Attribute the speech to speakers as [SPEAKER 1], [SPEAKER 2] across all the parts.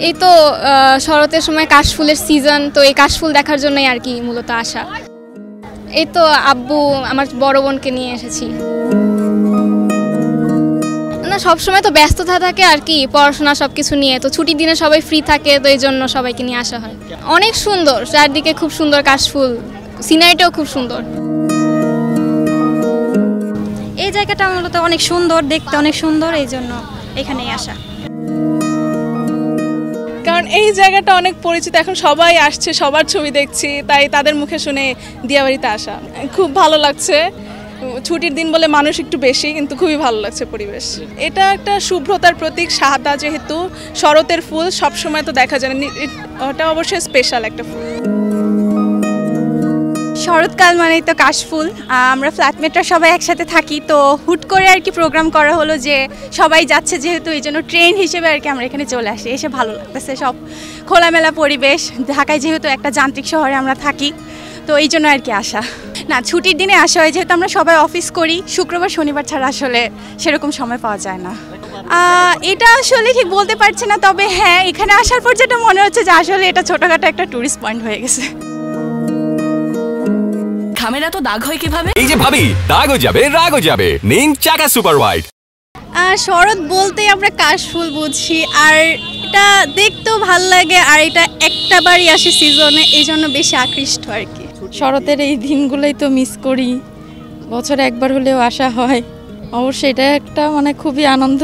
[SPEAKER 1] এই তো শরতের সময় কাশফুলের সিজন, তো এই কাশফুল দেখার জন্যই আর কি মূলত আসা। এই তো আব্বু আমার বড় বোনকে নিয়ে এসেছি। না, সবসময় তো ব্যস্ততা থাকে আর কি, পড়াশোনা সব কিছু নিয়ে, তো ছুটির দিনে সবাই ফ্রি থাকে, তো এই জন্য সবাইকে নিয়ে আসা হয়। অনেক সুন্দর, চারদিকে খুব সুন্দর কাশফুল, সিনারিটাও খুব সুন্দর।
[SPEAKER 2] এই জায়গাটা মূলত অনেক সুন্দর, দেখতে অনেক সুন্দর, এই জন্য এখানেই আসা।
[SPEAKER 3] কারণ এই জায়গাটা অনেক পরিচিত, এখন সবাই আসছে, সবার ছবি দেখছি, তাই তাদের মুখে শুনে দিয়াবাড়িতে আসা খুব ভালো লাগছে। ছুটির দিন বলে মানুষ একটু বেশি, কিন্তু খুবই ভালো লাগছে পরিবেশ। এটা একটা শুভ্রতার প্রতীক, সাদা যেহেতু, শরতের ফুল সবসময় তো দেখা যায় না, ওটা অবশ্যই স্পেশাল একটা ফুল।
[SPEAKER 2] শরৎকাল মানেই তো কাশফুল। আমরা ফ্ল্যাটমেটরা সবাই একসাথে থাকি, তো হুট করে আর কি প্রোগ্রাম করা হলো যে সবাই যাচ্ছে যেহেতু, এই জন্য ট্রেন হিসেবে আর কি আমরা এখানে চলে আসি। এসে ভালো লাগতেছে, সব খোলামেলা পরিবেশ। ঢাকায় যেহেতু একটা যান্ত্রিক শহরে আমরা থাকি, তো এই জন্য আর কি আসা। না, ছুটির দিনে আসা হয়, যেহেতু আমরা সবাই অফিস করি, শুক্রবার শনিবার ছাড়া আসলে সেরকম সময় পাওয়া যায় না। এটা আসলে ঠিক বলতে পারছি না, তবে হ্যাঁ, এখানে আসার পর যেটা মনে হচ্ছে যে আসলে এটা ছোটোখাটো একটা ট্যুরিস্ট পয়েন্ট হয়ে গেছে।
[SPEAKER 4] খামেরা তো দাগ হয় কিভাবে?
[SPEAKER 5] এই যে ভাবি, দাগও যাবে রাগও যাবে, নিন চাকা সুপার হোয়াইট।
[SPEAKER 2] শরৎ বলতেই আমরা কাশফুল বুঝি, আর এটা দেখতেও ভাল লাগে, আর এটা একটা বারই আসে সিজনে, এই জন্য বেশি আকৃষ্ট আর কি।
[SPEAKER 6] শরতের এই দিনগুলোই তো মিস করি, বছরে একবার হলেও আসা হয়। অবশ্যই এটা একটা খুবই আনন্দ,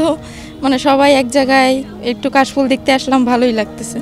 [SPEAKER 6] সবাই এক জায়গায় একটু কাশফুল দেখতে আসলাম, ভালোই লাগতেছে।